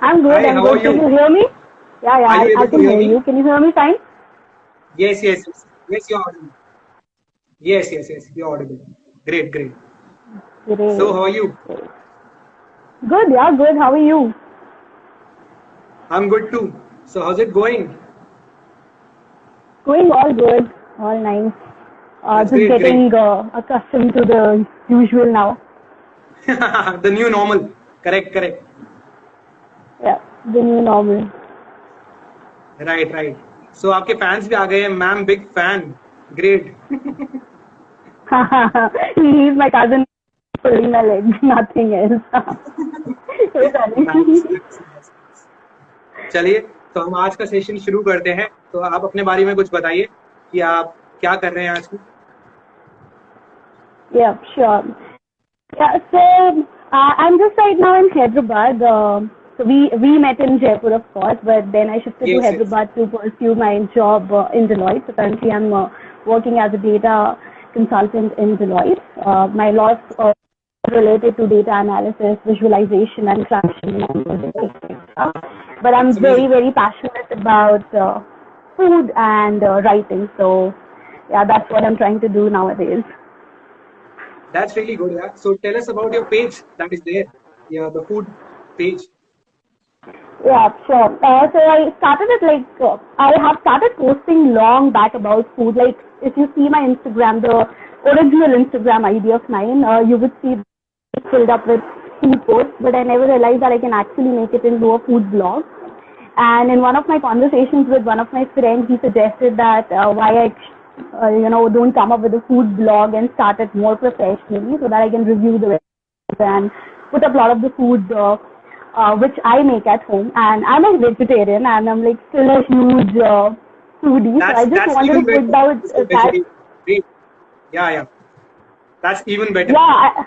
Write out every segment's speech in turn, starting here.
I'm good. Hi, I'm how are good. Can you? you hear me? Yeah, Are yeah. you I able to can hear hear me? you. Can you hear me fine? Yes, yes, yes. Yes, you're audible. Yes, yes, yes, you're audible. Great, great. So, Great. how are you? Great. Good. Yeah, good. How are you? I'm good too. So, how's it going? Going all good. All nice. That's Just great, great. getting accustomed to the usual now. The new normal. Correct, correct. Yeah, the new normal. Right, right. So, आपके fans भी आ गए हैं. Ma'am, big fan. Great. He's my cousin pulling my legs. Nothing else. So Nice, funny. nice, nice. चलिए, तो हम आज का session शुरू करते हैं. तो आप अपने बारे में कुछ बताइए कि आप क्या कर रहे हैं आजकल. Yeah, sure. Yeah, so I'm just right now in Hyderabad. So we met in Jaipur, of course, but then I shifted to Yes, yes. Hyderabad to pursue my job in Deloitte. So currently I'm working as a data consultant in Deloitte. My lots related to data analysis, visualization, and extraction. But I'm That's very, amazing. very passionate about food and writing. So yeah, that's what I'm trying to do nowadays. That's really good, yeah. So tell us about your page that is there. Yeah, the food page. Yeah, sure. So I started it like I have started posting long back about food. Like if you see my Instagram, the original Instagram ID of mine, you would see it filled up with food posts. But I never realized that I can actually make it into a food blog. And in one of my conversations with one of my friends, he suggested that why I, don't come up with a food blog and start it more professionally so that I can review the recipes and put up a lot of the food which I make at home. And I'm a vegetarian and I'm like still a huge foodie. So I just That's wanted to even put better. out It's a that, vegetarian. Great. Yeah, yeah. That's even better. yeah,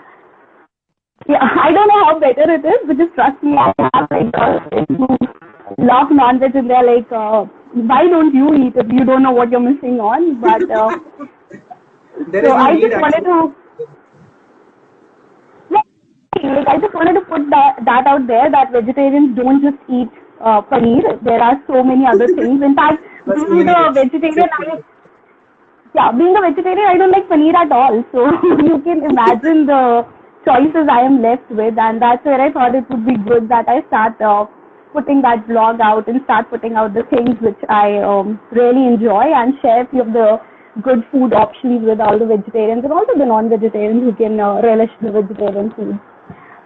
I don't know how better it is, but just trust me, I have like who love non-veg and they're like, why don't you eat if you don't know what you're missing on? But There so is no I need just wanted actually. to, like, I just wanted to put that out there that vegetarians don't just eat paneer. There are so many other things. In fact, But so being many a things. vegetarian, being a vegetarian, I don't like paneer at all. So you can imagine the choices I am left with, and that's where I thought it would be good that I start putting that blog out and start putting out the things which I really enjoy and share a few of the good food options with all the vegetarians and also the non-vegetarians who can relish the vegetarian food.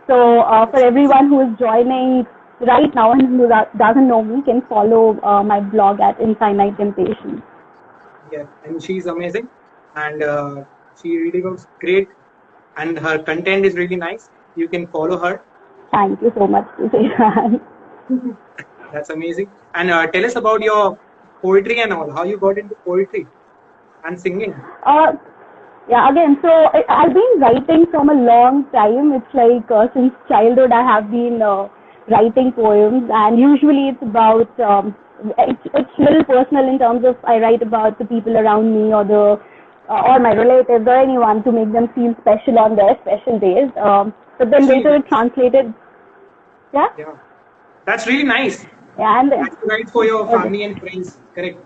So for everyone who is joining right now and who doesn't know me, can follow my blog at Infinite Temptation. Yeah, and she's amazing, and she really works great, and her content is really nice. You can follow her. Thank you so much to say that. That's amazing. And tell us about your poetry and all. How you got into poetry and singing? Uh, yeah, again, so I've been writing from a long time. It's like since childhood I have been writing poems, and usually it's about it's little personal in terms of I write about the people around me or the or my relatives or anyone to make them feel special on their special days. But then That's really later it nice. translated, yeah, Yeah, that's really nice. yeah, and That you write for your okay. family and friends. Correct.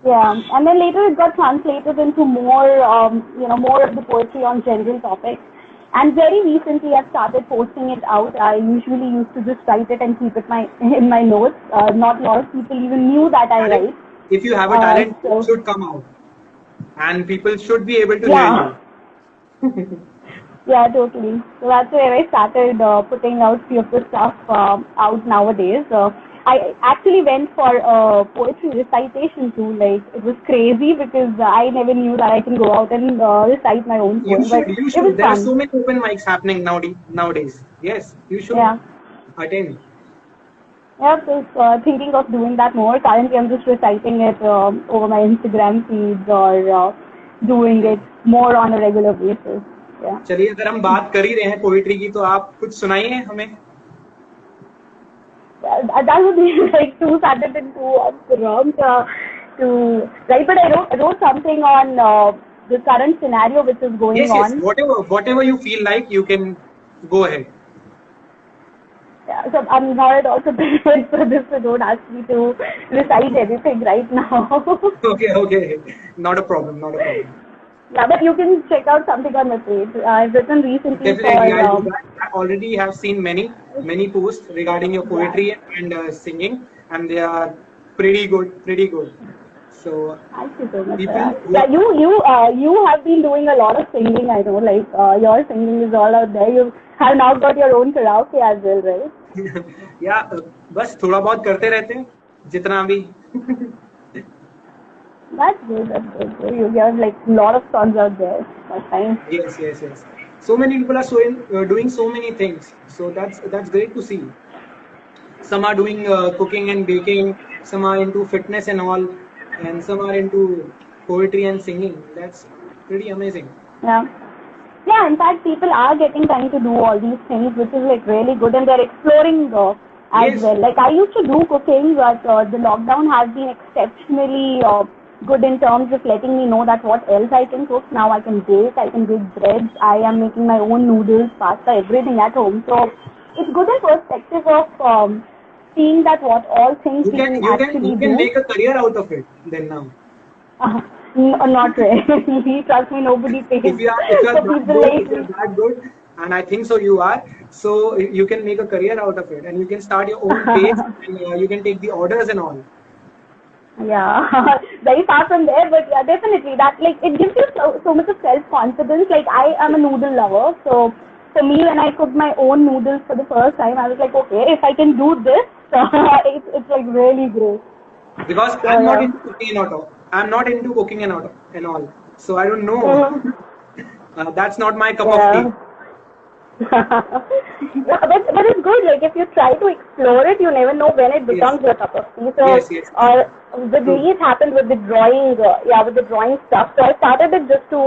Yeah, and then later it got translated into more, more of the poetry on general topics. And very recently, I've started posting it out. I usually used to just write it and keep it in my notes. Not a lot of people even knew that I Talent. write. If you have a talent, it So should come out, and people should be able to hear yeah, you. yeah, totally. So that's where I started putting out few of the stuff out nowadays. I actually went for a poetry recitation too. Like it was crazy because I never knew that I can go out and recite my own You poem, should. but You it was should. There are fun. so many open mics happening nowadays. Yes, you should Yeah. attend. Yeah, so thinking of doing that more. Currently, I'm just reciting it over my Instagram feeds or doing it more on a regular basis. Yeah. चलिए, अगर हम बात कर ही रहे हैं poetry की, तो आप कुछ सुनाइए हमें. That would be like too sudden and too wrong to right. But I wrote something on the current scenario which is going Yes, yes. on. Whatever you feel like, you can go ahead. Yeah, so I'm not at all prepared for this, so don't ask me to recite anything right now. Okay. Not a problem. Not a problem. Yeah, but you can check out something on my page. I've written recently Definitely, for I'll do that. I already have seen many posts regarding your yeah. poetry and singing, and they are pretty good, pretty good. So Thank you so much for people that. who Yeah, are, you have been doing a lot of singing. I know, like your singing is all out there. You have now got your own karaoke as well, right? या बस थोड़ा बहुत करते रहते हैं जितना भी. That's good. That's good. So you have like a lot of songs out there. That's fine. Yes. So many people are doing so many things. So that's great to see. Some are doing cooking and baking. Some are into fitness and all, and some are into poetry and singing. That's pretty amazing. Yeah. Yeah, in fact, people are getting time to do all these things, which is like really good, and they're exploring as Yes, well. Like I used to do cooking, but the lockdown has been exceptionally good in terms of letting me know that what else I can cook. Now I can bake breads, I am making my own noodles, pasta, everything at home. So it's good in perspective of seeing that what all things you we can can you can actually you can do. make a career out of it. Then now, Uh, Not really. Trust me, nobody pays if you are for that people good, like if you me. are that good, and I think so you are, so you can make a career out of it, and you can start your own page, and you can take the orders and all. Yeah, very far from there, but yeah, definitely that like it gives you so much of self confidence. Like I am a noodle lover, so for me when I cooked my own noodles for the first time, I was like, okay, if I can do this, it's like really great. Because So I'm not yeah. into cooking and all. I'm not into cooking and all. So I don't know. Mhm. That's not my cup of tea. Yeah. Yeah, but it's good. Like if you try to explore it, you never know when it Yes, becomes your cup of tea. So, yes. with True. me, it happened with the drawing. Yeah, with the drawing stuff. So I started it just to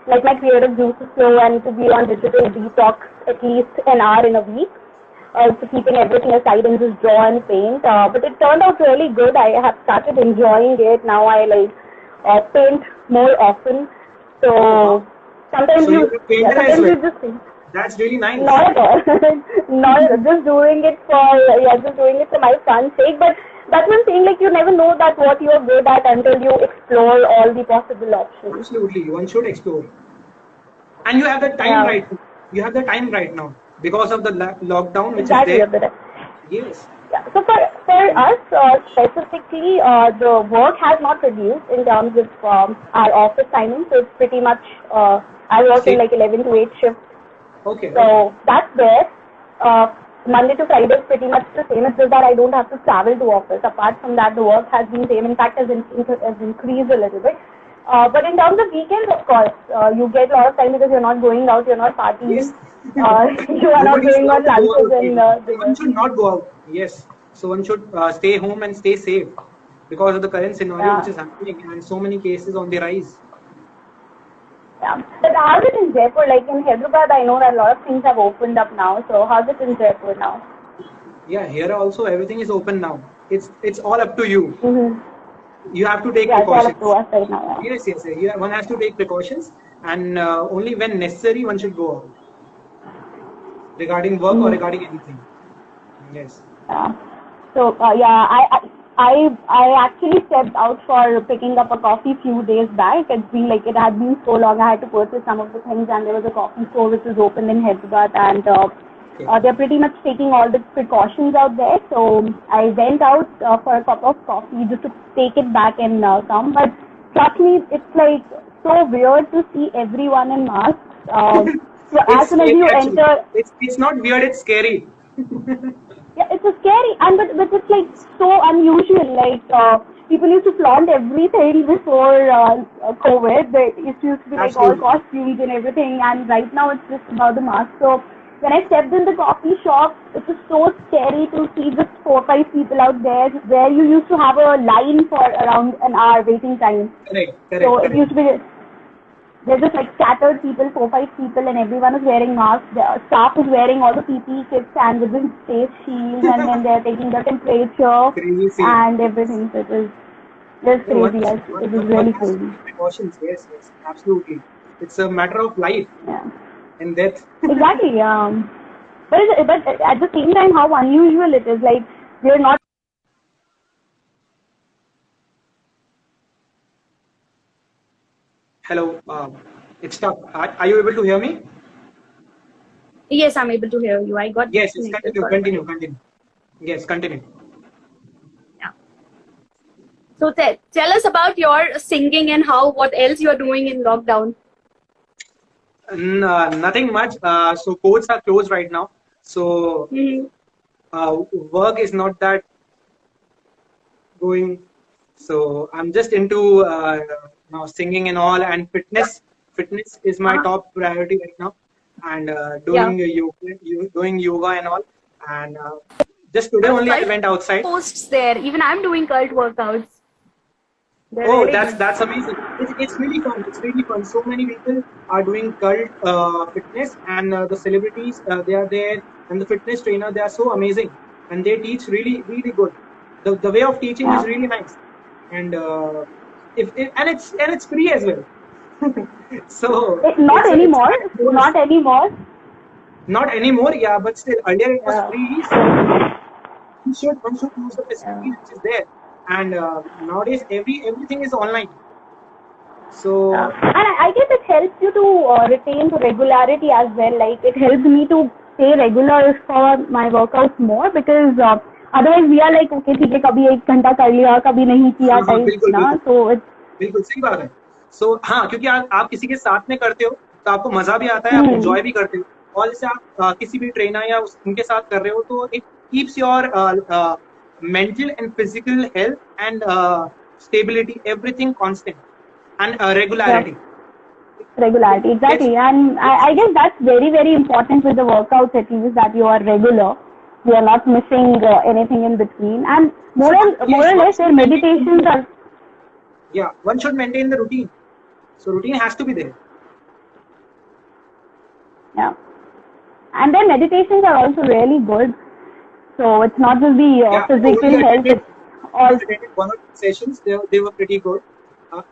let my creative juices flow and to be on digital detox at least an hour in a week. So keeping everything aside and just draw and paint. But it turned out really good. I have started enjoying it. Now I like paint more often. Oh, wow. So sometimes So you're a yeah, painter as sometimes well. you just think. That's really nice. Not at all. Not at all. Just doing it for just doing it for my fun's sake. But that's one thing. Like you never know that what you're good at until you explore all the possible options. Absolutely. One should explore. And you have the time Yeah, right now. You have the time right now because of the lockdown which is exactly. there. A bit. Yes. Yeah. So for us specifically, the work has not reduced in terms of our office timing. So it's pretty much I work in Same. like 11 to 8 shifts. Okay. So that's there. Monday to Friday is pretty much the same. It's just that I don't have to travel to office. Apart from that, the work has been same. In fact, has increased a little bit. But in terms of weekends, of course, you get a lot of time because you're not going out, you're not Yes. partying, you are not Nobody is going allowed on to go lunches out right and now. So one dinners. should not go out. Yes. So one should stay home and stay safe because of the current scenario which Yeah. is happening and so many cases on the rise. Yeah. But how's it in Jaipur? Like in Hyderabad, I know that a lot of things have opened up now. So how's it in Jaipur now? Yeah, here also everything is open now. It's all up to you. Mm-hmm. You have to take Yeah, it's all up to precautions. us right now. Yeah. Yes. One has to take precautions, and only when necessary one should go out regarding work or Mm-hmm. regarding anything. Yes. Yeah. So yeah, I actually stepped out for picking up a coffee few days back. It's been like it had been so long. I had to purchase some of the things, and there was a coffee store which was open in Hyderabad, and Okay. they're pretty much taking all the precautions out there. So I went out for a cup of coffee just to take it back and come. But trust me, it's like so weird to see everyone in masks. So as It's soon as scary you actually. enter, It's not weird. It's scary. yeah, it's a scary, and but it's like so unusual. Like people used to flaunt everything before COVID. It used to be like all Absolutely. costumes and everything, and right now it's just about the mask. So when I stepped in the coffee shop, it was so scary to see just 4 or 5 people out there where you used to have a line for around an hour waiting time. So it Correct. used to be they're just like scattered people, 4 or 5 people, and everyone is wearing masks. The staff is wearing all the PPE kits and with the face shields, and then they're taking the temperature Crazy scene. and everything. So it was Yeah, crazy. Yes, it was one really has to crazy. take precautions. Yes, absolutely. It's a matter of life Yeah, and death. exactly. but at the same time, how unusual it is. Like we're not. Hello, it's stuck. Are you able to hear me? Yes, I'm able to hear you. I got Yes, yes, disconnected continue, for a continue, while. continue. Yes, continue. Yeah. So tell us about your singing and what else you are doing in lockdown. Nothing much. So courts are closed right now. So Mm-hmm. work is not that going. So I'm just into now singing and all, and fitness. Fitness is my Uh-huh. top priority right now, and Yeah. doing yoga and all. And just today only I Cult went outside. posts there. Even I'm doing cult workouts. They're Oh, really good. that's amazing. It's really fun. It's really fun. So many people are doing cult fitness, and the celebrities they are there, and the fitness trainer they are so amazing, and they teach really good. The way of teaching is Yeah. really nice, and it's free as well. So Not it's anymore. kind of bonus. Not anymore. Not anymore, yeah, but still earlier it was Yeah. free, so one should use the facility which is there. And nowadays everything is online. So And I guess it helps you to retain the regularity as well. Like it helps me to stay regular for my workouts more because otherwise we are like okay ठीक है कभी 1 घंटा कर लिया कभी नहीं किया हाँ हाँ type बिल्कुल ना बिल्कुल so it's बिल्कुल सही बात है. सो हाँ, क्योंकि आप किसी के साथ में करते हो तो आपको मजा भी आता है, आप इंजॉय भी करते हो. और जैसे आप किसी भी ट्रेनर या उनके साथ कर रहे हो तो it keeps your mental and physical health and stability, everything constant, and yeah, regularity. regularity It's exactly and I guess that's very important with the workouts at least that you are regular. You are not missing anything in between and more yes, or one less should their meditations are one should maintain the routine. So routine has to be there. yeah and their meditations are also really good. So it's not just the Yeah, physical only health, attended it's all attended one or two sessions. They were pretty good.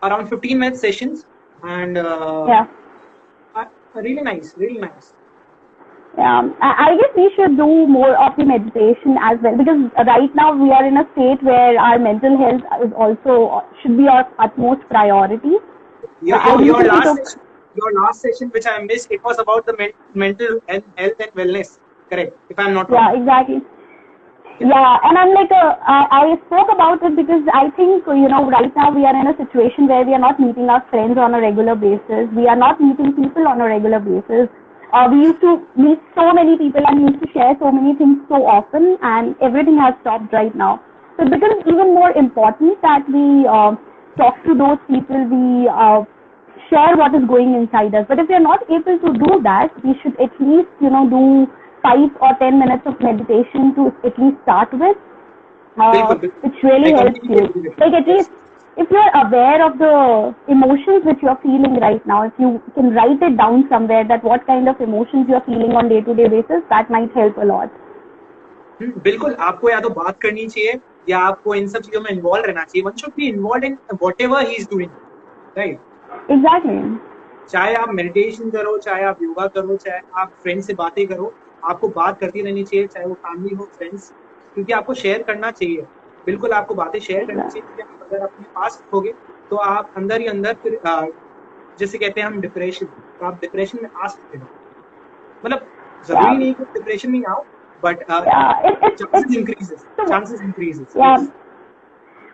Around 15-minute sessions, and yeah. really nice, really nice. Yeah, I guess we should do more of the meditation as well because right now we are in a state where our mental health is also should be our utmost priority. Your I your, your recently last took session, your last session which I missed, it was about the mental health and wellness. Correct, if I'm not wrong. yeah exactly. Yeah. Yeah, and I'm like, I spoke about it because I think, right now we are in a situation where we are not meeting our friends on a regular basis. We are not meeting people on a regular basis. We used to meet so many people and used to share so many things so often, and everything has stopped right now. So it becomes even more important that we talk to those people, we share what is going inside us. But if we are not able to do that, we should at least, do 5 or 10 minutes of meditation to at least start with, Bilkul, bilkul. which really I helps completely you. agree with you. Like at least if you're aware of the emotions which you're feeling right now, if you can write it down somewhere that what kind of emotions you're feeling on day-to-day basis, that might help a lot. बिल्कुल, आपको या तो बात करनी चाहिए या आपको इन सब चीजों में इन्वॉल्व रहना चाहिए. One should be involved in whatever he is doing, right? Exactly. चाहे आप मेडिटेशन करो, चाहे आप योगा करो, चाहे आप फ्रेंड से बातें करो, आपको बात करती रहनी चाहिए, चाहे वो फैमिली हो, फ्रेंड्स, क्योंकि आपको शेयर करना चाहिए. बिल्कुल आपको बातें शेयर करनी चाहिए, क्योंकि आप अगर अपने पास रखोगे तो आप अंदर ही अंदर फिर जैसे कहते हैं हम डिप्रेशन, तो आप डिप्रेशन में आ सकते हो. मतलब जरूरी नहीं कि डिप्रेशन में आओ, but chances increases. Yeah. Yes.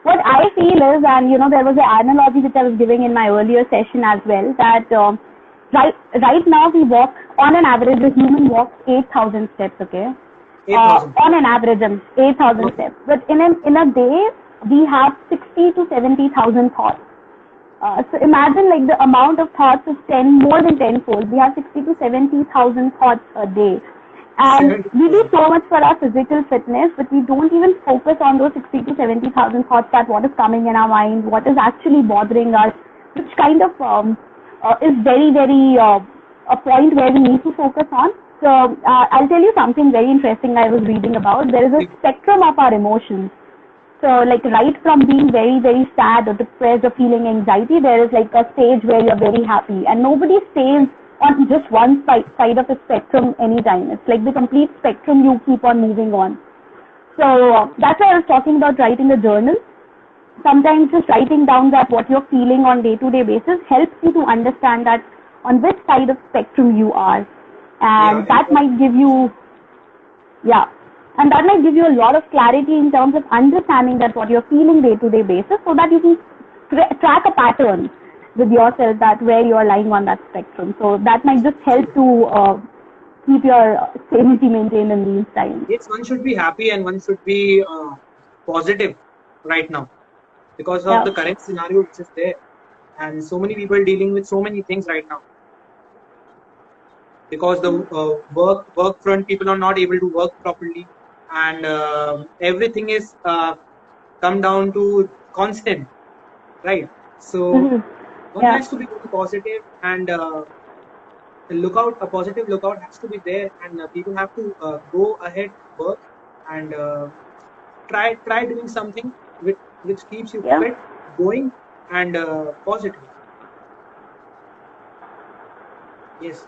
What I feel is, and there was an analogy which I was giving in my earlier session as well, that right now we walk, on an average, the human walks 8,000 steps, okay? 8,000. On an average, 8,000 steps. But in a day, we have 60 to 70,000 thoughts. So imagine like the amount of thoughts is more than tenfold. We have 60 to 70,000 thoughts a day. And we do so much for our physical fitness, but we don't even focus on those 60 to 70,000 thoughts, that what is coming in our mind, what is actually bothering us, which kind of is very a point where we need to focus on. So I'll tell you something very interesting I was reading about. There is a spectrum of our emotions. So like right from being very sad or depressed or feeling anxiety, there is like a stage where you're very happy, and nobody stays on just one side of the spectrum anytime. It's like the complete spectrum you keep on moving on. So that's why I was talking about writing a journal. Sometimes just writing down that what you're feeling on day-to-day basis helps you to understand that on which side of spectrum you are. And that might give you, and that might give you a lot of clarity in terms of understanding that what you're feeling day-to-day basis, so that you can track a pattern with yourself that where you're lying on that spectrum. So that might just help to keep your sanity maintained in these times. Yes, one should be happy and one should be positive right now because of the current scenario which is there, and so many people dealing with so many things right now. Because the work front, people are not able to work properly, and everything is come down to constant, right? So one has to be positive, and a positive lookout has to be there, and people have to go ahead, work, and try doing something which keeps you fit, going, and positive. Yes.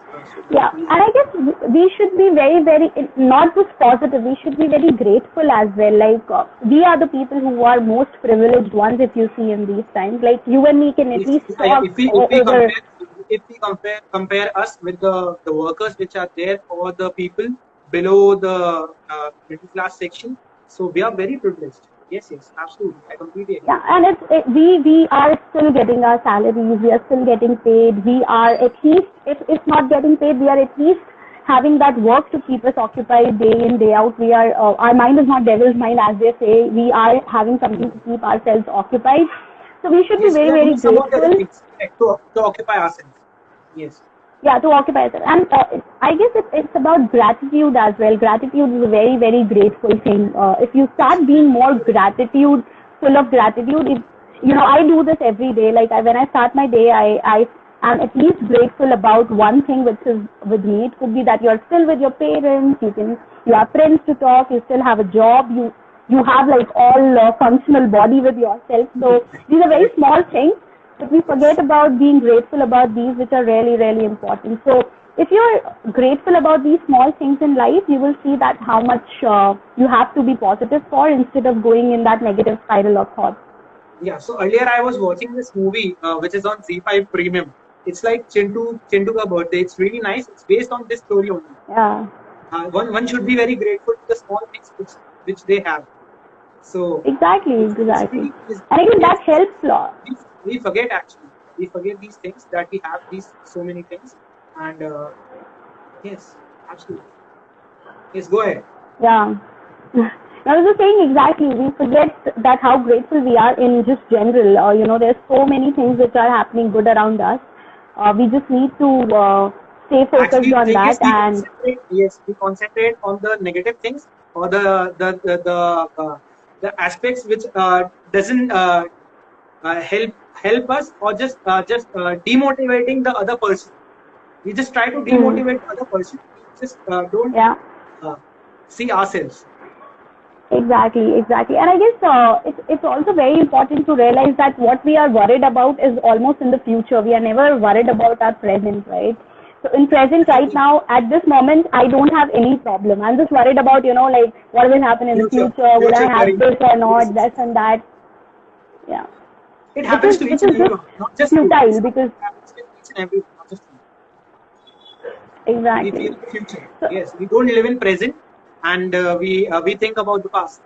And I guess we should be very, very, not just positive, we should be very grateful as well. Like, we are the people who are most privileged ones, if you see in these times. Like, you and me can at least talk if we compare us with the workers which are there, or the people below the middle class section, so we are very privileged. Yes, absolutely. I completely agree. Yeah, and we are still getting our salaries, we are still getting paid, we are at least, if not getting paid, we are at least having that work to keep us occupied day in, day out. We are, our mind is not devil's mind, as they say, we are having something to keep ourselves occupied. So we should be very, very grateful. To occupy ourselves. Yes. Yeah, to occupy ourselves. And I guess it's about gratitude as well. Gratitude is a very, very grateful thing. If you start being more full of gratitude, I do this every day. Like when I start my day, I am at least grateful about one thing which is with me. It could be that you're still with your parents, you have friends to talk, you still have a job, you have like all functional body with yourself. So these are very small things. But we forget about being grateful about these, which are really, really important. So if you're grateful about these small things in life, you will see that how much you have to be positive for, instead of going in that negative spiral of thoughts. Yeah, so earlier I was watching this movie which is on ZEE5 Premium. It's like Chintu Ka Birthday. It's really nice. It's based on this story only. Yeah. One should be very grateful for the small things which they have. So exactly. And I think that helps a lot. We forget these things, that we have these so many things, and yes, absolutely. Yes, go ahead. Yeah. I was just saying, exactly, we forget that how grateful we are in just general. There's so many things which are happening good around us. We just need to stay focused on that, and we concentrate on the negative things, or the aspects which doesn't help us, or just demotivating the other person. We just try to demotivate the other person. We just don't see ourselves. Exactly. And I guess it's also very important to realize that what we are worried about is almost in the future. We are never worried about our present, right? So in present right now, at this moment, I don't have any problem. I'm just worried about, like what will happen in the future. Will I have this or not, this and that? Yeah. It happens to each and everyone, not just futile, because it happens to each and everyone, not just you. Exactly. We feel the future. Yes, we don't live in present, and we think about the past.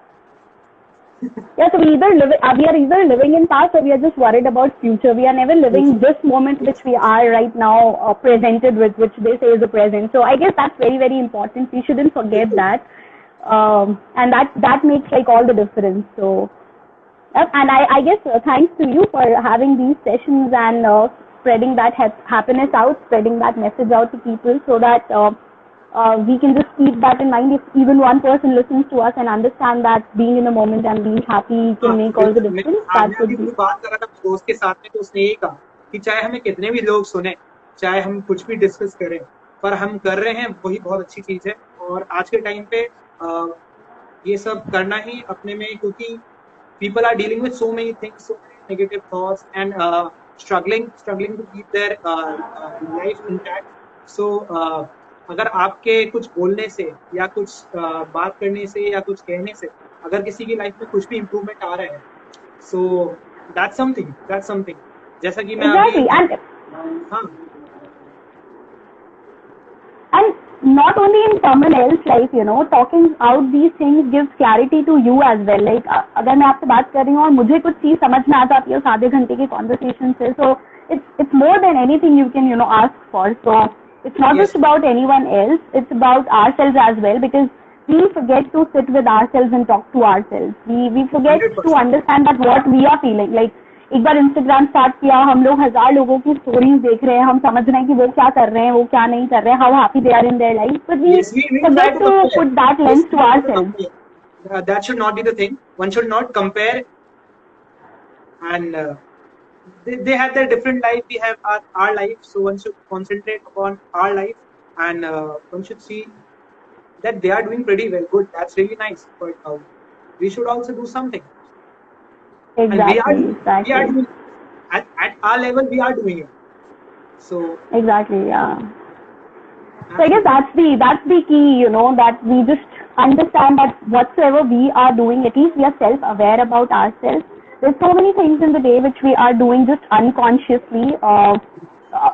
Yeah, so we are either living in past, or we are just worried about future. We are never living this moment which we are right now presented with, which they say is the present. So I guess that's very, very important. We shouldn't forget that, and that makes like all the difference. So. And I guess thanks to you for having these sessions and spreading that happiness out, spreading that message out to people, so that we can just keep that in mind. If even one person listens to us and understand that being in the moment and being happy can make all the difference. That could be. बात कर रहा था दोस्त के साथ में, तो उसने यही कहा कि चाहे हमें कितने भी लोग सुने, चाहे हम कुछ भी डिस्कस करें, पर हम कर रहे हैं वही बहुत अच्छी चीज है. और आज के टाइम पे ये सब करना ही अपने में, क्योंकि people are dealing with so many things, so many negative thoughts, and struggling to keep their life intact. सो अगर आपके कुछ बोलने से या कुछ बात करने से या कुछ कहने से अगर किसी की लाइफ में कुछ भी इम्प्रूवमेंट आ रहा है, सो दैट्स समथिंग जैसा कि मैं अभी Exactly. हाँ And not only in someone else's life, you know, talking out these things gives clarity to you as well. Like, अगर मैं आपसे बात कर रही हूँ और मुझे कुछ चीज समझ में आ जाती है उस आधे घंटे के conversation से, so it's more than anything you can, you know, ask for. So it's not yes just about anyone else, it's about ourselves as well, because we forget to sit with ourselves and talk to ourselves. We forget to 100%. understand that what we are feeling. Like, एक बार Instagram start किया, हम लोग 1000 लोगों की stories देख रहे हैं, हम समझ रहे हैं कि वो क्या कर रहे हैं, वो क्या नहीं कर रहे हैं, how happy they are in their life, but we Yes, we try forget to to compare. put that Yes, lens to we try to ourselves. compare. That should not be the thing. One should not compare, and they have their different life. We have our life, so one should concentrate upon our life, and one should see that they are doing pretty well. Good, that's really nice. But we should also do something, and we are Exactly. doing at our level. We are doing it. So Exactly, yeah. So I guess that's the key, you know, that we just understand that whatsoever we are doing, at least we are self-aware about ourselves. There's so many things in the day which we are doing just unconsciously.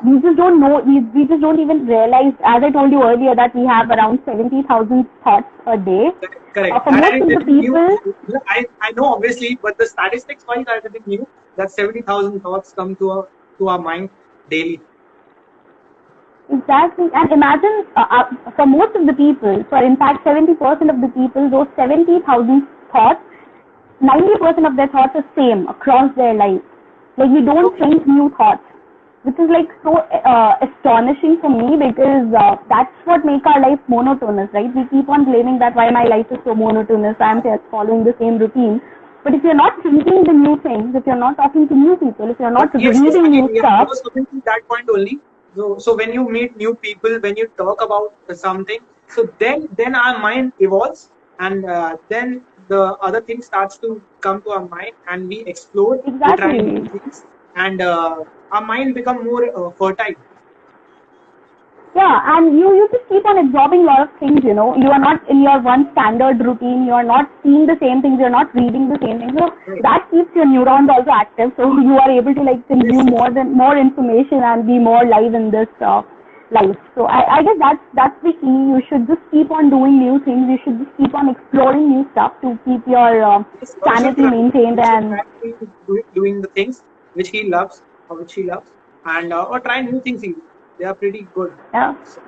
We just don't know, we just don't even realize, as I told you earlier, that we have around 70,000 thoughts a day. correct. For most of the people, I know obviously, but the statistics wise I didn't knew that 70,000 thoughts come to our mind daily. exactly, and imagine for most of the people, for in fact 70% of the people, those 70,000 thoughts, 90% of their thoughts are same across their life. Like, we don't think new thoughts, which is like so astonishing for me, because that's what makes our life monotonous, right? We keep on blaming that why my life is so monotonous, I'm just following the same routine. But if you're not thinking the new things, if you're not talking to new people, if you're not Yes, reading new I stuff, was coming to that point only. So when you meet new people, when you talk about something, so then our mind evolves, and then the other thing starts to come to our mind, and we explore, we try exactly. new things, and our mind become more fertile. Yeah, and you just keep on absorbing a lot of things, you know. You are not in your one standard routine, you are not seeing the same things, you are not reading the same things. So Right. that keeps your neurons also active, so you are able to like consume more information and be more live in this life. So I guess that's the key. You should just keep on doing new things, you should just keep on exploring new stuff to keep your Yes, one should sanity try- maintained. one should And try to doing the things which he loves or which she loves, and or try new things even. They are pretty good. yeah, So,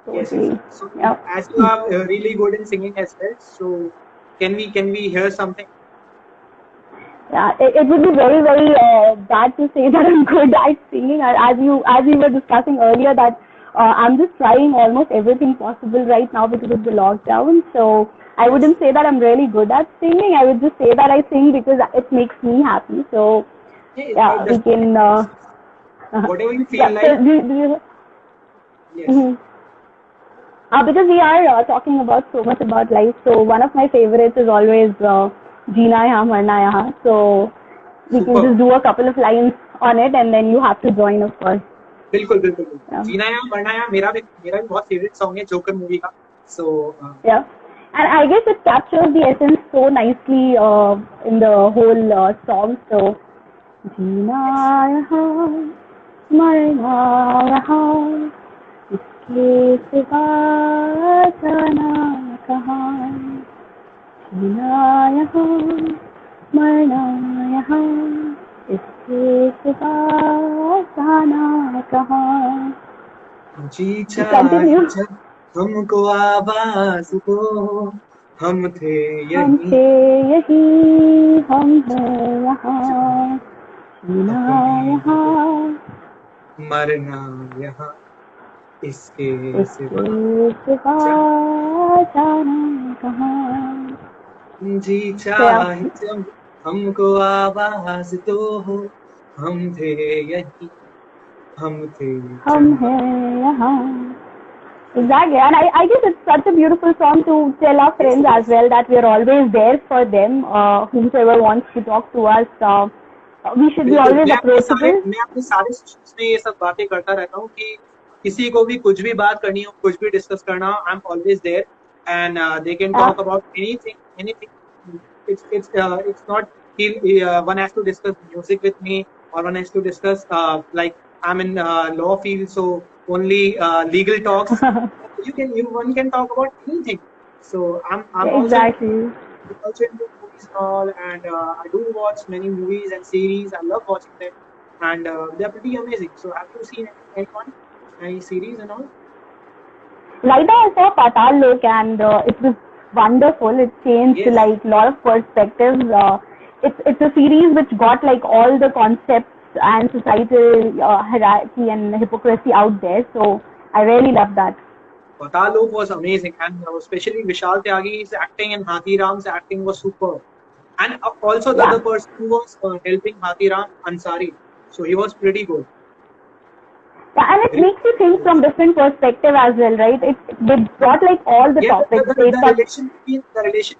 totally. yes. So Yeah. as you are really good in singing as well, so can we hear something? Yeah, it would be very, very bad to say that I'm good at singing. As we were discussing earlier, that I'm just trying almost everything possible right now because of the lockdown. So I wouldn't say that I'm really good at singing. I would just say that I sing because it makes me happy. So yeah, we can. Whatever you feel Yeah, like. so do you, Yes. because we are talking about so much about life, so one of my favorites is always Jeena Yahan Marna Yahan. So we can Super. just do a couple of lines on it, and then you have to join, of course. बिल्कुल Yeah. जीना या मरना या मेरा भी बहुत favourite song है joker movie का. So Yeah, and I guess it captures the essence so nicely in the whole song. So Jeena Yahan Marna Yahan, इसके सिवा जाना कहाँ, जीना यहाँ मरना यहाँ, इसके सिवा जाना कहाँ. जी Continue. चाहे जब हमको आवाज दो, हम थे हम यही, थे यही, हम हैं यहाँ, जीना यहाँ मरना यहाँ, इसके सिवा सिवा जाना कहाँ. जी चाहे जब हमको आवाज दो, हम थे यही, हम थे हम हैं यहाँ. Exactly, and I guess it's such a beautiful song to tell our friends as well that we are always there for them. Whoever wants to talk to us, we should be always approachable. मैं अपने सारे sessions में ये सब बातें करता रहता हूँ कि किसी को भी कुछ भी बात करनी हो, कुछ भी डिस्कस करना हो, I am always there and they can Yeah. Talk about anything. It's not one has to discuss music with me, or one has to discuss like I'm in law field, so only legal talks. One can talk about anything. So I'm also Exactly. into movies and all, and I do watch many movies and series. I love watching them, and they're pretty amazing. So have you seen any series and all? Right now I saw Patal Lok and it was wonderful. It changed Yes. like a lot of perspectives. It's a series which got like all the concepts and societal hierarchy and hypocrisy out there. So I really love that. Patal Lok was amazing, and especially Vishal Tyagi's acting and Hathi Ram's acting was superb. And also the Yeah. other person who was helping Hathi Ram, Ansari, so he was pretty good. Yeah, and it makes you think from different perspective as well, right? They brought like all the Yeah, topics. the They touched. relation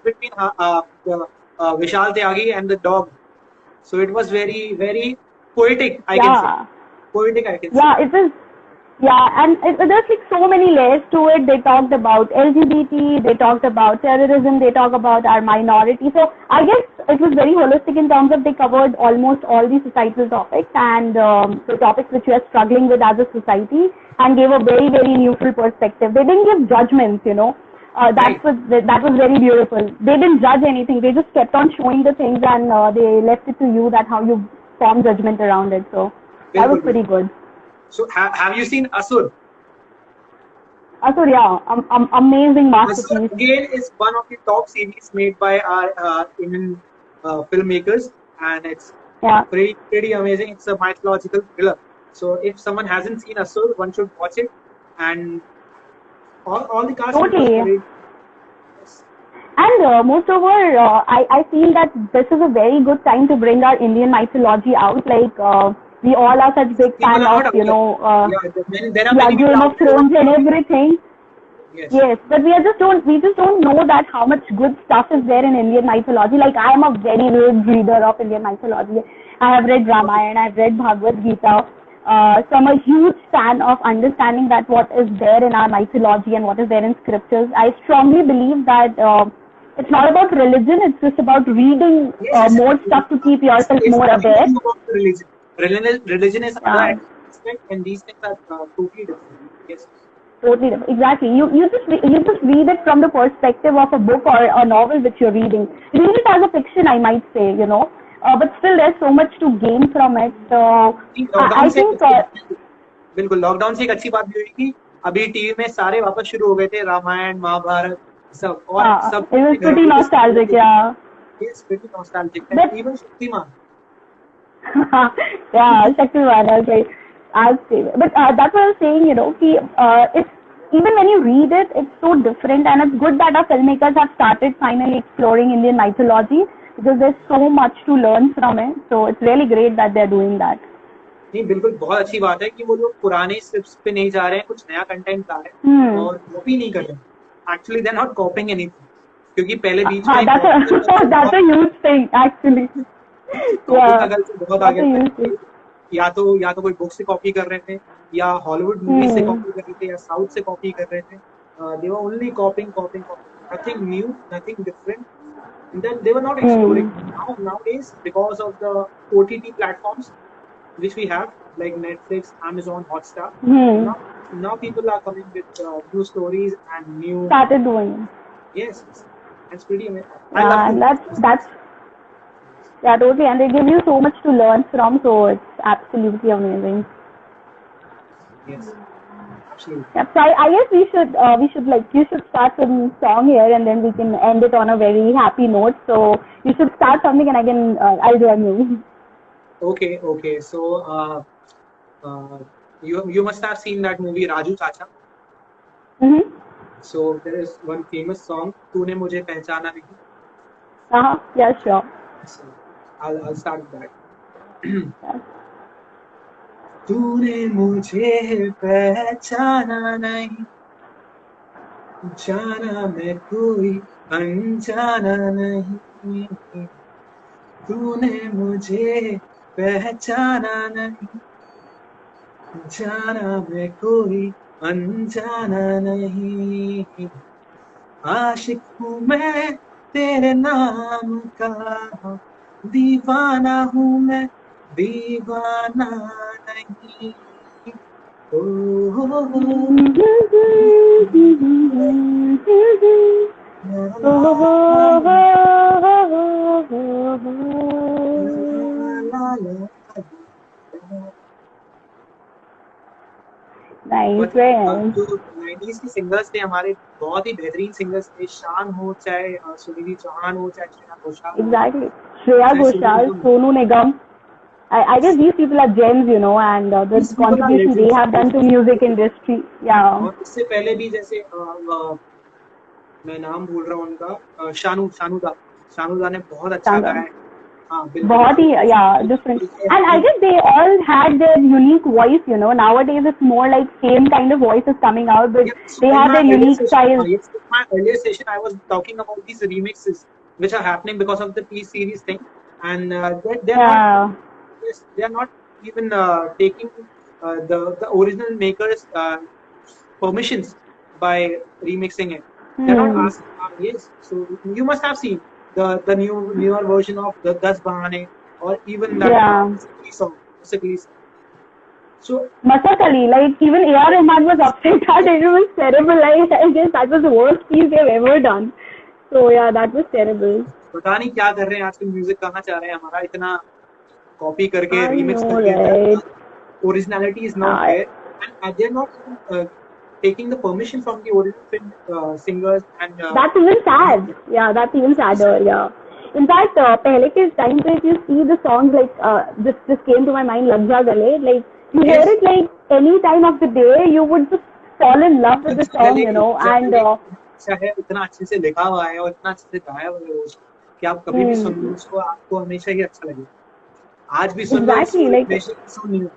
between Vishal Tyagi and the dog. So it was very, very poetic, I can say. Yeah. Poetic, I can say. Yeah, it was. Yeah, and there's like so many layers to it. They talked about LGBT, they talked about terrorism, they talked about our minority. So I guess it was very holistic in terms of they covered almost all the societal topics and the topics which we are struggling with as a society, and gave a very, very neutral perspective. They didn't give judgments, you know. Right. That was very beautiful. They didn't judge anything. They just kept on showing the things, and they left it to you that how you form judgment around it. So that was pretty good. So have you seen Asur? Asur, yeah, amazing Asur masterpiece. again is one of the top series made by our Indian filmmakers, and it's Yeah, pretty amazing. It's a mythological thriller. So if someone hasn't seen Asur, one should watch it, and all the cast members Totally. are great. Yes. And moreover, I feel that this is a very good time to bring our Indian mythology out. Like we all are such big People fan are not of, you aware. know, There are yeah, many people Game of out there. Thrones and everything. Yes. Yes, but we just don't know that how much good stuff is there in Indian mythology. Like I am a very big reader of Indian mythology. I have read Ramayana, I've read Bhagavad Gita. So I'm a huge fan of understanding that what is there in our mythology and what is there in scriptures. I strongly believe that it's not about religion, it's just about reading Yes, more stuff to keep yourself it's more nothing aware. to do about the religion. Religion is Yeah. other aspect, and these things are totally different. Yes. Totally different. Exactly. You just read it from the perspective of a book or a novel which you're reading. Read it as a fiction, I might say, you know. But still, there's so much to gain from it. So I think. बिल्कुल lockdown से एक अच्छी बात भी हुई कि अभी TV में सारे वापस शुरू हो गए थे, रामायण महाभारत सब, और सब It was pretty nostalgic, yeah. Yes, pretty nostalgic. But- And even Shaktiman. Yeah, Shaktiman, okay. I'll say. But that's what I was saying, you know, it's even when you read it, it's so different, and it's good that our filmmakers have started finally exploring Indian mythology because there's so much to learn from it. So it's really great that they're doing that. नहीं बिल्कुल बहुत अच्छी बात है कि वो लोग पुराने स्क्रिप्ट्स पे नहीं जा रहे हैं, कुछ नया कंटेंट ला रहे हैं और कॉपी नहीं कर रहे हैं. Actually they are not coping anything, क्योंकि पहले बीच में that's a huge thing actually. Copy का गलती बहुत आ गया था. या तो कोई बुक से कॉपी कर रहे थे, या हॉलीवुड मूवी से कॉपी कर रहे थे, या साउथ से कॉपी कर रहे थे. They were only copying, nothing new, nothing different. Then they were not exploring. Nowadays, because of the OTT platforms which we have, like Netflix, Amazon, Hotstar, now people are coming with new stories and new. Started doing. Yes, that's pretty amazing. That's yeah, totally, and they give you so much to learn from, so it's absolutely amazing. Yes, absolutely. Yeah, so I guess we should like you should start some song here, and then we can end it on a very happy note. So you should start something, and I'll join you. Okay. So you must have seen that movie Raju Chacha. So there is one famous song, तूने मुझे पहचाना नहीं. Yeah, sure. So I'll start with that. तूने मुझे पहचाना नहीं, जाना मैं कोई अनजाना नहीं. तूने मुझे पहचाना नहीं, जाना मैं कोई अनजाना नहीं, आशिक हूँ मैं तेरे नाम का, दीवाना हूँ मैं दीवाना नहीं। ओ, Nice, मतलब very nice. जो 90s के सिंगर्स थे हमारे, बहुत ही बेहतरीन सिंगर्स थे। शान हो, चाहे सुनिधि चौहान हो, चाहे श्रेया घोषाल हो, Exactly. Shreya चाहे सोनू Ghoshal, निगम हो। Sonu Nigam. I guess these people are gems, you know, and the These people are contribution they legends, have done to legends. music industry. Yeah. और इससे पहले भी जैसे मैं नाम भूल रहा हूँ उनका, शानू दा ने बहुत अच्छा गाया Chandran. है। हाँ बिल्कुल, बहुत ही, yeah, different. And I guess they all had their unique voice, you know. Nowadays it's more like same kind of voices coming out, but yeah, so they in have my their earlier unique session, style. yes, in my earlier session, I was talking about these remixes which are happening because of the P series thing, and they're not, Yeah. yes, they're not even taking the original makers permissions by remixing it. They're not Hmm. asking. Yes, so you must have seen the newer version of the Das Bahane, or even that Yeah. Musically song, Musically song. So Masat Ali, like even A.R. Rahman was upset that it was terrible. Like, I guess that was the worst piece they've ever done. So yeah, that was terrible. पता नहीं क्या कर रहे हैं आजकल, music कहाँ जा रहे हैं हमारा, इतना कॉपी करके I रीमिक्स know, करके, right? originality is not Uh, there, and they're not even taking the permission from the original film singers and That's even sad. Yeah, that's even sadder. Yeah. In fact, पहले के time पे if you see the songs like this came to my mind, Lag Ja Gale. Like you hear yes, it like any time of the day, you would just fall in love with the song, you know. And जंगले अच्छा है, इतना अच्छे से लिखा हुआ है और इतना अच्छे से गाया हुआ है उसको, कि आप कभी भी सुन लो उसको, आपको हमेशा ही अच्छा लगेगा। आज भी सुन लो, exactly like हमेशा ही सुन लो।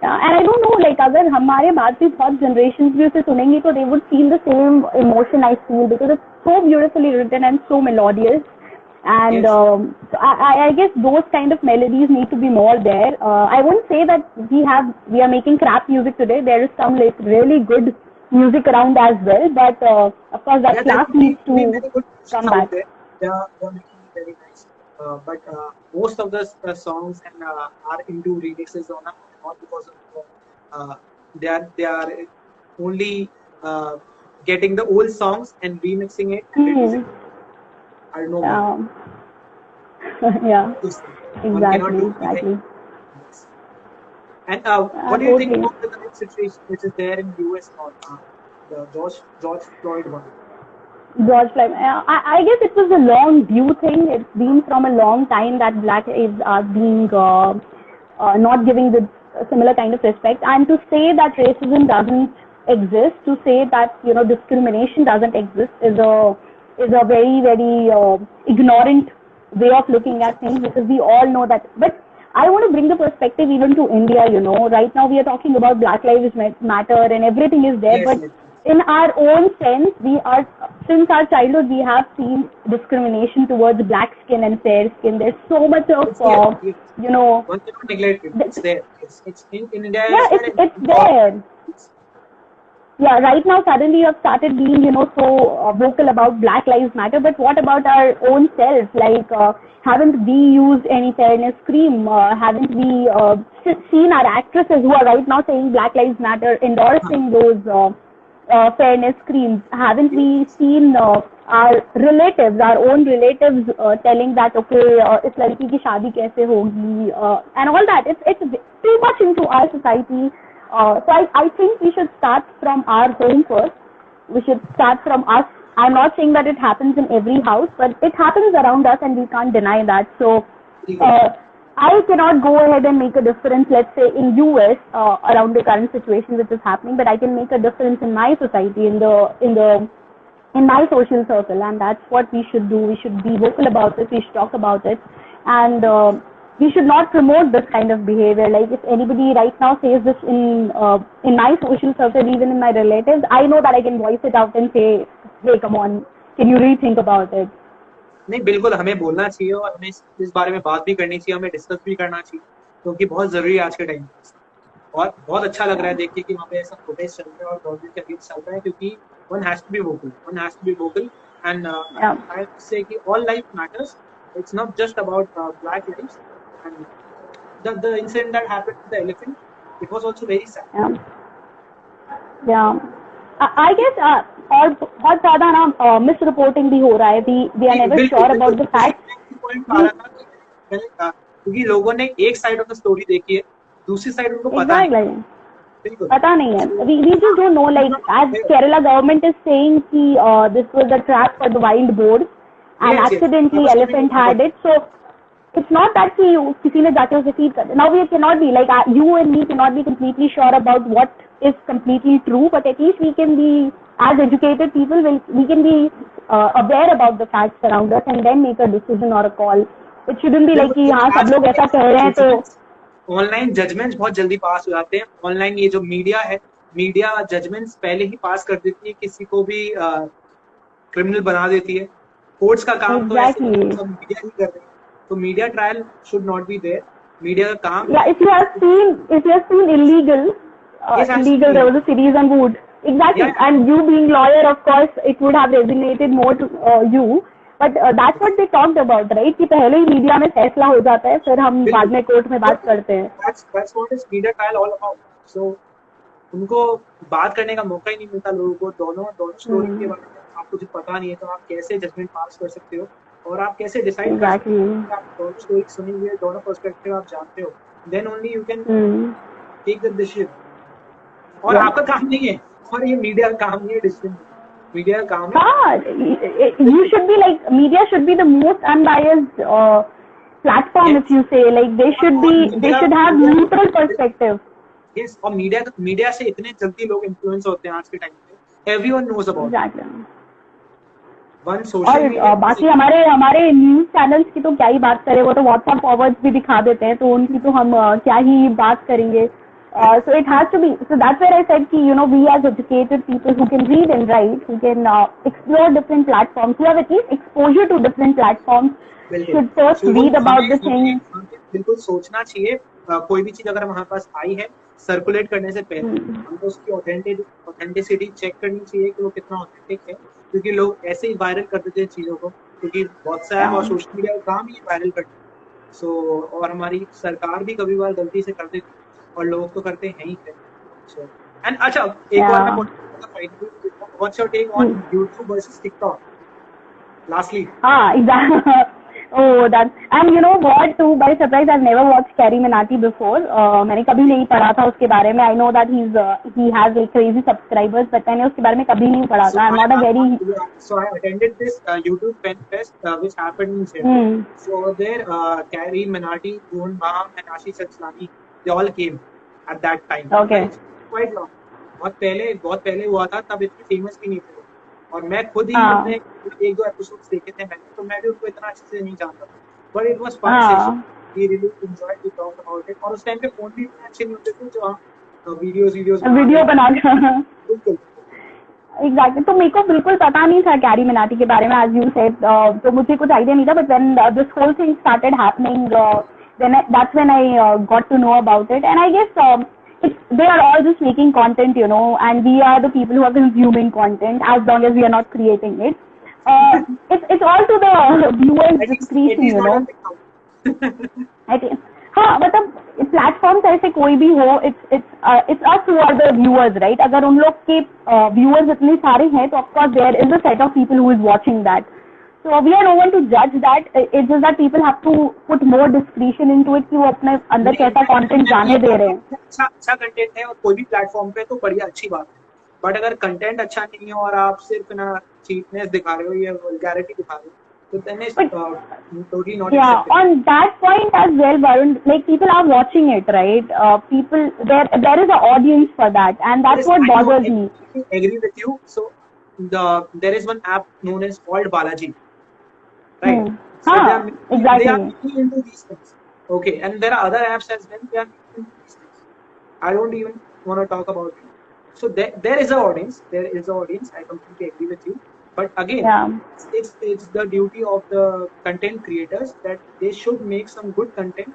and I don't know like अगर हमारे बाद भी बहुत generations भी उसे सुनेंगी तो they would feel the same emotion I feel because it's so beautifully written and so melodious. And Yes, so I guess those kind of melodies need to be more there. I won't say that we are making crap music today. There is some like really good music around as well, but of course that yeah, there class could needs be to many good musicians come out back. there. They are making it very nice. But most of the songs and are into remixes or not because of they are only getting the old songs and remixing it and releasing Hmm. it. I don't know why. Um, yeah, What to say? One cannot exactly, do anything. exactly. Yes. And what do you think Totally. about the current situation which is there in US now? The George Floyd one. George Floyd. I guess it was a long due thing. It's been from a long time that black lives are being not giving the similar kind of respect. And to say that racism doesn't exist, to say that discrimination doesn't exist, is a very very ignorant way of looking at things because we all know that. But I want to bring the perspective even to India. Right now we are talking about Black Lives Matter and everything is there, Yes, but yes, in our own sense, since our childhood, we have seen discrimination towards black skin and fair skin. There's so much of, it's there. Yes. you know, One cannot neglect it. It's there. Yes, it's in India yeah, as well, and it's in all there. countries. Yeah, right now suddenly you have started being, so vocal about Black Lives Matter. But what about our own self? Like, haven't we used any fairness cream? Haven't we seen our actresses who are right now saying Black Lives Matter endorsing those fairness creams? Haven't we seen our own relatives telling that okay, इस लड़की की शादी कैसे होगी, and all that? It's too much into our society. So I think we should start from our home first. We should start from us. I'm not saying that it happens in every house, but it happens around us and we can't deny that. So I cannot go ahead and make a difference, let's say in US, around the current situation which is happening, but I can make a difference in my society, in my social circle, and that's what we should do. We should be vocal about it. We should talk about it, and we should not promote this kind of behavior. Like if anybody right now says this in my social circle, even in my relatives, I know that I can voice it out and say, "Hey, come on, can you rethink about it?" नहीं, बिल्कुल हमें बोलना चाहिए और हमें इस बारे में बात भी करनी चाहिए, हमें डिस्कस भी करना चाहिए, क्योंकि बहुत जरूरी है आज के टाइम में। और बहुत अच्छा लग रहा है देख के कि वहाँ पे ऐसा प्रोटेस्ट चल रहा है और गवर्नमेंट के अगेंस्ट चल रहा है, क्योंकि one has to be vocal, and Yeah. I say कि all life matters. It's not just about black lives. And the incident that happened with the elephant, it was also very sad. Yeah. Yeah. I guess और बहुत ज़्यादा ना misreporting भी हो रहा है. We are never बिल्कुल sure about the facts. Point आ रहा था कि मैंने कहा, क्योंकि लोगों ने एक साइड ऑफ द स्टोरी देखी है, दूसरी साइड उनको पता नहीं. Exactly. बिल्कुल पता नहीं है. We just don't know. Like as Kerala government is saying कि this was a trap for the wild boars and Yes, yes. accidentally elephant had it. So it's not that कि किसी ने जाके उसे feed कर. Now we cannot be like you and me cannot be completely sure about what is completely true, but at least we can be as educated people. We can be aware about the facts around us and then make a decision or a call. It shouldn't be like कि हाँ सब लोग ऐसा कह रहे हैं तो online judgements बहुत जल्दी पास हो जाते हैं. ऑनलाइन ये जो मीडिया है, मीडिया जजमेंट्स पहले ही पास कर देती है, किसी को भी क्रिमिनल बना देती है. कोर्ट्स का काम तो ऐसे मीडिया ही कर रही है. तो media trial should not be there. Media का काम if you have seen illegal there was a series on Wood. Exactly. Yeah. And you being lawyer, of course, it would have resonated more to you. But that's what they talked about, right? कि पहले ही media में फैसला हो जाता है, फिर हम बाद में कोर्ट में बात करते हैं. That's what is media trial all about. So उनको बात करने का मौका ही नहीं मिलता लोगों को. दोनों स्टोरी के बारे में आपको कुछ पता नहीं है, तो आप कैसे जजमेंट पास कर सकते हो और आप कैसे डिसाइड कर सकते हो कि आप दोनों स्टोरी सुनी हुई है, दोनों पर्सपेक्टिव आप जानते हो. Then only you can take the decision. और आपका काम नहीं है, और ये मीडिया का काम नहीं है डिसीजन. मीडिया का काम है. You should be like, media should be the most unbiased platform. Yes. If you say like they should have neutral perspective. Yes, और मीडिया से इतने जल्दी लोग इन्फ्लुएंस होते हैं आज के टाइम पे. Everyone knows about exactly. One social media. और बाकी हमारे न्यूज चैनल्स की तो क्या ही बात करें, वो तो व्हाट्सएप फॉरवर्ड्स भी दिखा देते हैं, तो उनकी तो हम क्या ही बात करेंगे. So it has to be. So that's where I said कि we as educated people who can read and write, who can explore different platforms, who have at least exposure to different platforms, should first read about the thing. बिल्कुल सोचना चाहिए. कोई भी चीज अगर हमारे पास आई है, सर्कुलेट करने से पहले हमको उसकी ऑथेंटिसिटी चेक करनी चाहिए कि वो कितना ऑथेंटिक है, क्योंकि लोग ऐसे ही वायरल कर देते हैं चीजों को, क्योंकि व्हाट्सएप और सोशल मीडिया का काम ही वायरल करना. सो और हमारी सरकार भी कभी बार गलती से कर देती और लोग तो करते हैं ही. एंड अच्छा एक और what's your take on YouTube versus TikTok? Lastly. Exactly. Oh, that. And you know what? Too, by surprise, I've never watched Carrie Minati before. मैंने कभी नहीं पढ़ा था उसके बारे में. I know that he has like crazy subscribers, but मैंने उसके बारे में कभी नहीं पढ़ा था. I'm not a very. So I attended this YouTube Pen Fest which happened in Jaipur. So there, Carrie Minati, Bhuvan Bam, and Ashish Aslani, they all came at that time. Okay. Quite long. बहुत पहले हुआ था, तब इतने famous भी नहीं थे. और मैं खुद ही अपने एक दो एपिसोड्स देखे थे मैंने, तो मैं भी उनको इतना अच्छे से नहीं जानता था. But it was fun session. We really enjoyed to talk about it. और उस टाइम पे फोन भी इतने अच्छे नहीं होते थे जो हम वीडियो बना बिल्कुल. Exactly. तो मेरे को बिल्कुल पता नहीं था कैरी मिनाटी के बारे में, as you said. तो मुझे कुछ आइडिया नहीं था, but when this whole thing started happening, that's when I got to know about it. And I guess they are all just making content, and we are the people who are consuming content, as long as we are not creating it. It's all to the viewers' discretion, I think. हाँ, मतलब platforms ऐसे कोई भी हो, it's us who are the viewers, right? अगर उन लोग के viewers इतने सारे हैं, तो of course there is a set of people who is watching that. So we are no one to judge that. It's just that people have to put more discretion into it कि वो अपने अंदर कैसा content जाने दे रहे हैं. अच्छा content है और कोई भी प्लेटफॉर्म पे तो बढ़िया अच्छी बात है. बट अगर कंटेंट अच्छा नहीं है और आप सिर्फ ना चीपनेस दिखा रहे हो या वल्गैरिटी दिखा रहे हो, तो then it's totally not acceptable. On that point as well, Varun, like people are watching it, right? People there is an audience for that, and that's what bothers me. I agree with you. So there is one app known as called Balaji. Right. So exactly. They are looking into these things. Okay, and there are other apps as well. They are looking into these things. I don't even want to talk about it. So there is an audience. There is an audience. I completely agree with you. But again, it's the duty of the content creators that they should make some good content,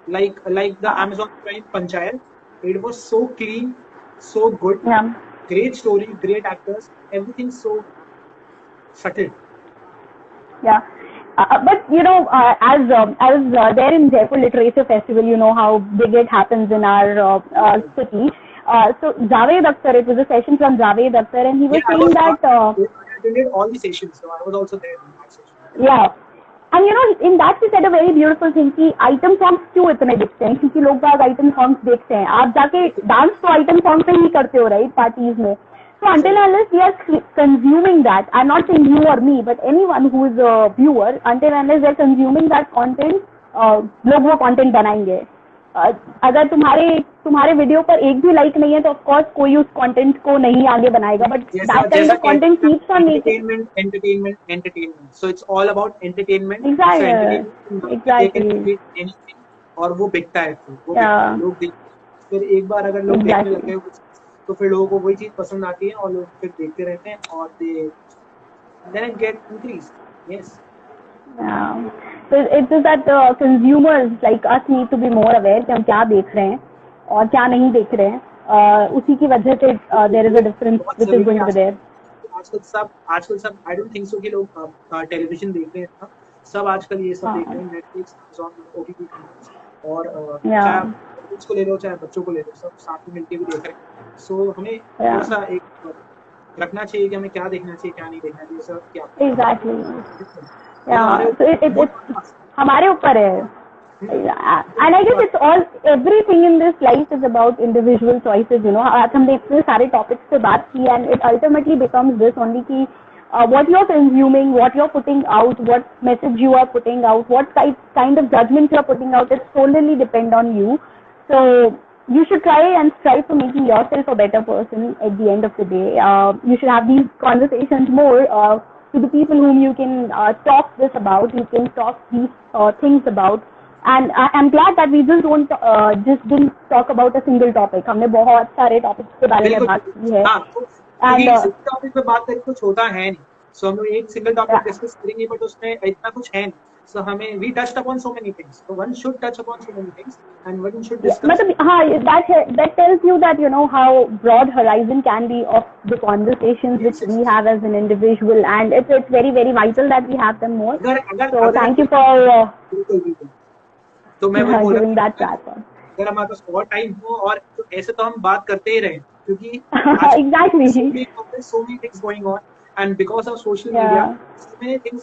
like the Amazon Prime Panchayat. It was so clean, so good, Yeah. great story, great actors, everything so subtle. Yeah. But you know, as there in Jaipur Literature Festival, you know how big it happens in our city. So Javed Akhtar, it was a session from Javed Akhtar, and he was Yeah, I saying was that I attended all the sessions, so I was also there in that session. yeah. And you know, in that he said a very beautiful thing कि item songs क्यों इतने दिखते हैं, क्योंकि लोग बाग item songs देखते हैं. आप जाके डांस तो item song पे ही करते हो, right, parties में. So until unless we are consuming that, I'm not saying you or me, but anyone who is a viewer, until unless they're consuming that content, लोग वो content बनाएंगे. अगर तुम्हारे वीडियो पर एक भी लाइक नहीं है तो ऑफ कोर्स कोई उस कंटेंट को नहीं आगे बनाएगा, but that kind of content keeps on making. entertainment, so it's all about entertainment. Exactly. और वो बिकता है, वो Yeah. लोग फिर एक बार अगर लोग देखने लग गए तो फिर लोगों को वही चीज पसंद आती है और लोग फिर देखते रहते हैं और then it get increased. Yes. Yeah. So it's just that consumers like us need to be more aware कि हम क्या देख रहे हैं और क्या नहीं देख रहे हैं. उसी की वजह से there is a difference which is going to be there. आजकल सब I don't think so कि लोग टेलीविजन देख रहे हैं. सब आजकल ये सब देख रहे हैं, नेटफ्लिक्स, अमेज़न, ओटीटी और चाहे को ले लो चाहे बच्चों को ले लो, सब साथ में मिलके भी देख रहे हैं. सो हमें थोड़ा सा एक रखना चाहिए कि हमें क्या देखना चाहिए, क्या नहीं देखना चाहिए, सब क्या. Exactly. Yeah. So it's हमारे ऊपर है. And I guess it's all, everything in this life is about individual choices, you know. आज हमने इतने सारे topics पे बात की and it ultimately becomes this only कि what you're consuming, what you're putting out, what message you are putting out, what kind of judgment you're putting out, it solely depend on you. So you should try and strive for making yourself a better person at the end of the day. You should have these conversations more to the people whom you can talk this about, you can talk these things about. And I'm glad that we just didn't talk about a single topic. हमने बहुत सारे topics के बारे में बात की है. And single topic पे बात करें कुछ होता है नहीं. So हम लोग एक सिंगल टॉपिक डिस्कस करेंगे बट उसमें इतना कुछ है नहीं. So हमें we touched upon so many things. So one should touch upon so many things and one should discuss. मतलब हाँ, that tells you that you know how broad horizon can be of the conversations which we have as an individual, and it's very very vital that we have them more. So thank you for तो मैं वो बोल giving that platform. अगर हमारे पास और time हो और तो ऐसे तो हम बात करते ही रहे क्योंकि exactly so many things going on and because of social media so many things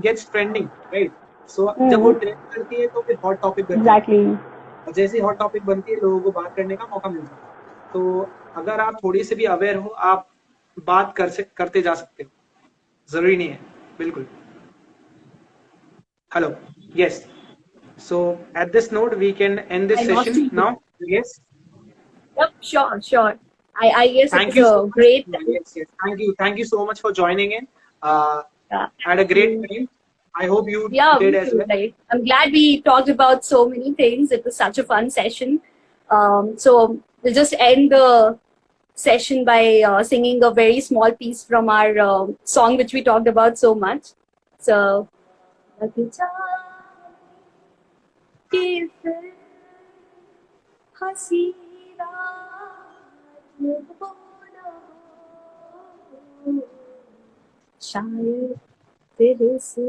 gets trending, right? So जब वो ट्रेंड करती है तो फिर हॉट टॉपिक बनती है. Exactly. जैसे हॉट टॉपिक बनती है लोगों को बात करने का मौका मिलता है. तो अगर आप थोड़ी से भी अवेयर हो आप बात करते जा सकते हो, जरूरी नहीं है. बिल्कुल. Hello. Yes. So at this note, we can end this session now. Yes. Yep, sure. I guess thank it's you great. Yes. Thank you so much for joining in. Had a great time. I hope you did as well. Right. I'm glad we talked about so many things. It was such a fun session. So we'll just end the session by singing a very small piece from our song which we talked about so much. So. कि फिर हंसी रात वो न हो, शायद तेरे से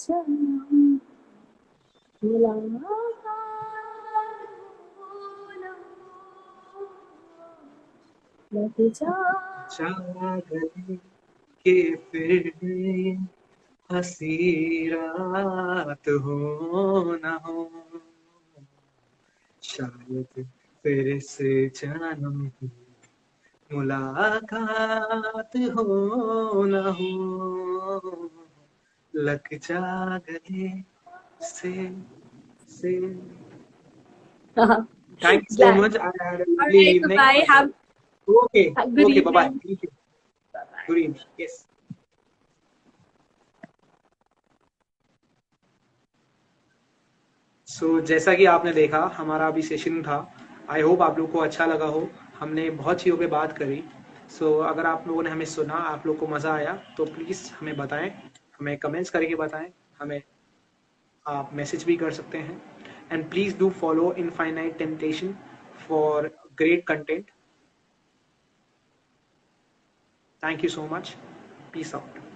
जन्म मुलाकात न हो, लग जा गले के फिर हंसी रात हो न हो, शायद फिर से जन्म मुलाकात हो न हो, लग जा गले से. Thank you so much. I had a lovely evening. Bye. Okay. Good bye bye. Thank you. Bye. Good evening. Yes. So, जैसा कि आपने देखा हमारा अभी सेशन था. आई होप आप लोग को अच्छा लगा हो. हमने बहुत चीज़ों पे बात करी. सो अगर आप लोगों ने हमें सुना, आप लोग को मज़ा आया तो प्लीज़ हमें बताएं, हमें कमेंट्स करके बताएं, हमें आप मैसेज भी कर सकते हैं. And please do follow infinite temptation for great content. Thank you so much. Peace out.